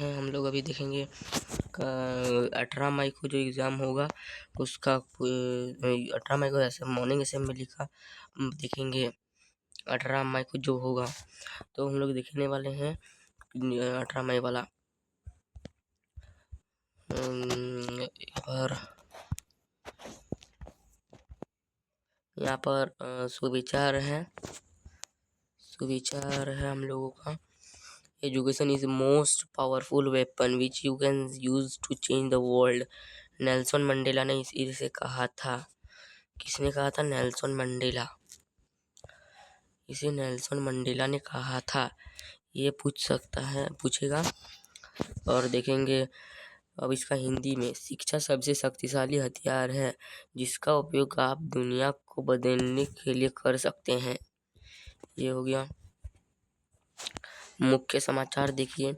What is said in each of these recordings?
हैं हम लोग अभी देखेंगे 18 मई को जो एग्ज़ाम होगा उसका 18 मई को ऐसे मॉर्निंग असेंबली का देखेंगे। 18 मई को जो होगा तो हम लोग देखने वाले हैं 18 मई वाला। यहाँ पर सुविचार है हम लोगों का। Education is most powerful weapon which you can use to change the world. Nelson Mandela ने इसे कहा था। किसने कहा था? Nelson Mandela. इसे नेल्सन मंडेला ने कहा था। ये पूछेगा और देखेंगे। अब इसका हिंदी में, शिक्षा सबसे शक्तिशाली हथियार है जिसका उपयोग आप दुनिया को बदलने के लिए कर सकते हैं। ये हो गया। मुख्य समाचार देखिए।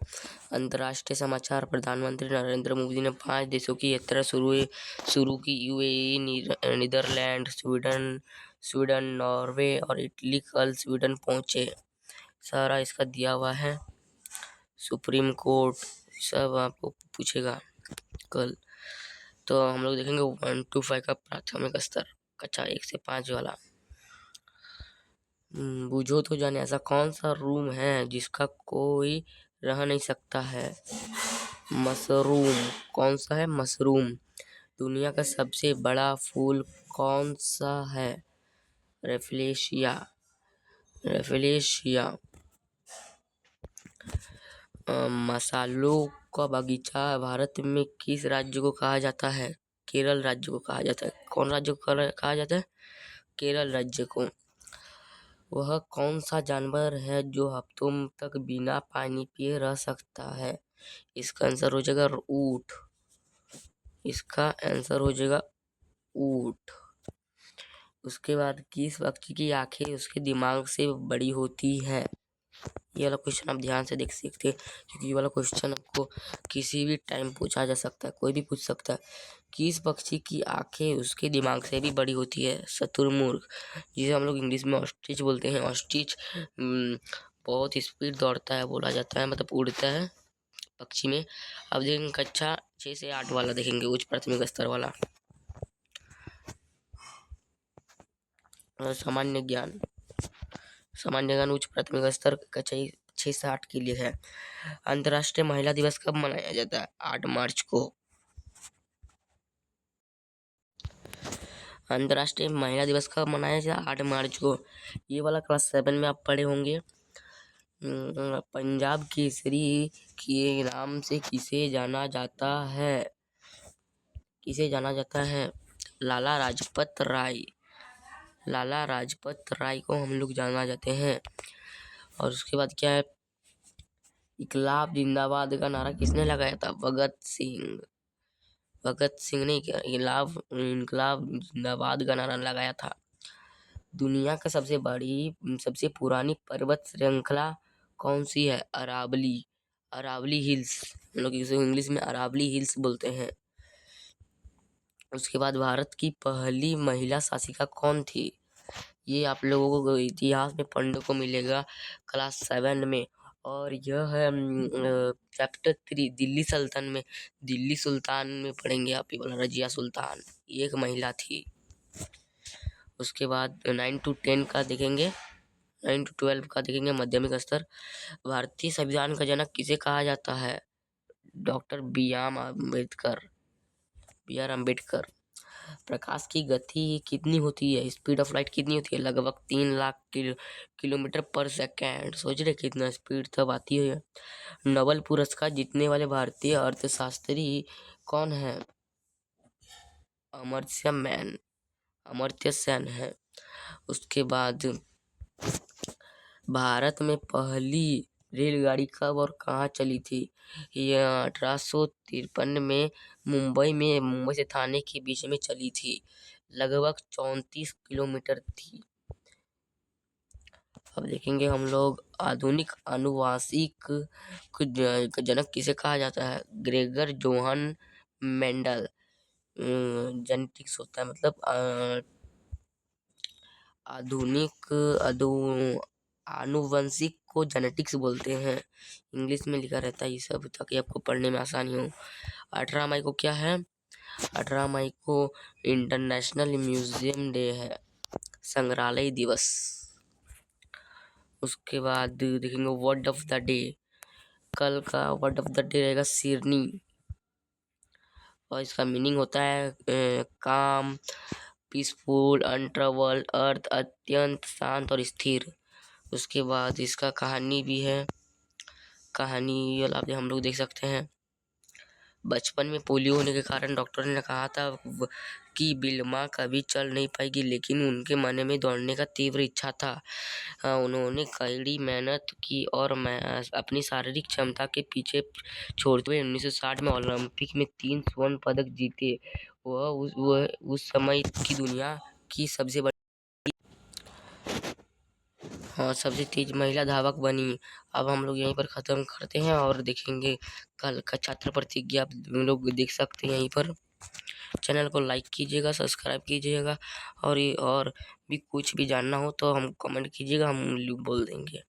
अंतर्राष्ट्रीय समाचार। प्रधानमंत्री नरेंद्र मोदी ने 5 देशों की यात्रा शुरू की। यूएई, नीदरलैंड, स्वीडन, नॉर्वे और इटली। कल स्वीडन पहुंचे। सारा इसका दिया हुआ है। सुप्रीम कोर्ट सब आपको पूछेगा कल। तो हम लोग देखेंगे 1 to 5 का प्राथमिक स्तर, कक्षा 1 से 5 वाला। बूझो तो जाने ऐसा कौन सा रूम है जिसका कोई रह नहीं सकता है? मशरूम। कौन सा है? मशरूम। दुनिया का सबसे बड़ा फूल कौन सा है? रेफलेशिया। मसालों का बगीचा भारत में किस राज्य को कहा जाता है? केरल राज्य को कहा जाता है। कौन राज्य को कहा जाता है? केरल राज्य को। वह कौन सा जानवर है जो हफ्तों तक बिना पानी पिए रह सकता है? इसका आंसर हो जाएगा ऊँट। उसके बाद किस पक्षी की आंखें उसके दिमाग से बड़ी होती है? ये वाला क्वेश्चन आप ध्यान से देख सकते हैं क्योंकि ये वाला क्वेश्चन आपको किसी भी टाइम पूछा जा सकता है, कोई भी पूछ सकता है। किस पक्षी की आंखें उसके दिमाग से भी बड़ी होती है? शुतुरमुर्ग, जिसे हम लोग इंग्लिश में ऑस्ट्रिच बोलते हैं। ऑस्ट्रिच बहुत स्पीड दौड़ता है बोला जाता है, मतलब उड़ता है पक्षी में। अब देखेंगे कक्षा 6 से 8 वाला, देखेंगे उच्च प्राथमिक स्तर वाला। सामान्य ज्ञान उच्च प्राथमिक स्तर कक्षा 6 से 8 के लिए है। अंतर्राष्ट्रीय महिला दिवस कब मनाया जाता है? 8 मार्च को। अंतर्राष्ट्रीय महिला दिवस कब मनाया जाता है? 8 मार्च को। ये वाला क्लास 7 में आप पढ़े होंगे। पंजाब केसरी के नाम से किसे जाना जाता है? लाला लाजपत राय को हम लोग जाना जाते हैं। और उसके बाद क्या है? इनकलाब जिंदाबाद का नारा किसने लगाया था? भगत सिंह ने इनकलाब जिंदाबाद का नारा लगाया था। दुनिया का सबसे पुरानी पर्वत श्रृंखला कौन सी है? अरावली हिल्स। हम लोग इसे इंग्लिश में अरावली हिल्स बोलते हैं। उसके बाद भारत की पहली महिला शासिका कौन थी? ये आप लोगों को इतिहास में पढ़ने को मिलेगा क्लास 7 में। और यह है चैप्टर 3 दिल्ली सुल्तान में पढ़ेंगे आप। ये वाला रजिया सुल्तान एक महिला थी। उसके बाद 9 to 10 का देखेंगे। 9 to 12 का देखेंगे माध्यमिक स्तर। भारतीय संविधान का जनक किसे कहा जाता है? Doctor B R Ambedkar. प्रकाश की गति कितनी होती है? स्पीड ऑफ लाइट कितनी होती है? लगभग 3 लाख किलोमीटर पर सेकेंड। सोच रहे कितना स्पीड तब आती है। नोबेल पुरस्कार जीतने वाले भारतीय अर्थशास्त्री कौन है? अमर्त्य सेन है। उसके बाद भारत में पहली रेलगाड़ी कब और कहाँ चली थी? यह 1853 में मुंबई से थाने के बीच में चली थी। लगभग 34 किलोमीटर थी। अब देखेंगे हम लोग आधुनिक आनुवांशिक जनक किसे कहा जाता है? Gregor Johan Mendel. जेनेटिक्स होता है, मतलब आनुवंशिक को जेनेटिक्स बोलते हैं। इंग्लिश में लिखा रहता है ये सब ताकि आपको पढ़ने में आसानी हो। 18 मई को क्या है? 18 मई को इंटरनेशनल म्यूजियम डे है, संग्रहालय दिवस। उसके बाद देखेंगे वर्ड ऑफ द डे। कल का वर्ड ऑफ द डे रहेगा सिरनी, और इसका मीनिंग होता है काम, पीसफुल, अनट्रबल्ड, अर्थ अत्यंत शांत और स्थिर। उसके बाद इसका कहानी भी है, कहानी आप हम लोग देख सकते हैं। बचपन में पोलियो होने के कारण डॉक्टर ने कहा था कि बिल्मा कभी चल नहीं पाएगी, लेकिन उनके मन में दौड़ने का तीव्र इच्छा था। उन्होंने कड़ी मेहनत की और मैं अपनी शारीरिक क्षमता के पीछे छोड़ते हुए 1960 में ओलंपिक में 3 स्वर्ण पदक जीते। वह उस समय की दुनिया की सबसे तेज महिला धावक बनी। अब हम लोग यहीं पर ख़त्म करते हैं और देखेंगे कल का छात्र प्रतिज्ञा। आप लोग देख सकते हैं यहीं पर। चैनल को लाइक कीजिएगा, सब्सक्राइब कीजिएगा, और ये और भी कुछ भी जानना हो तो हम कमेंट कीजिएगा, हम बोल देंगे।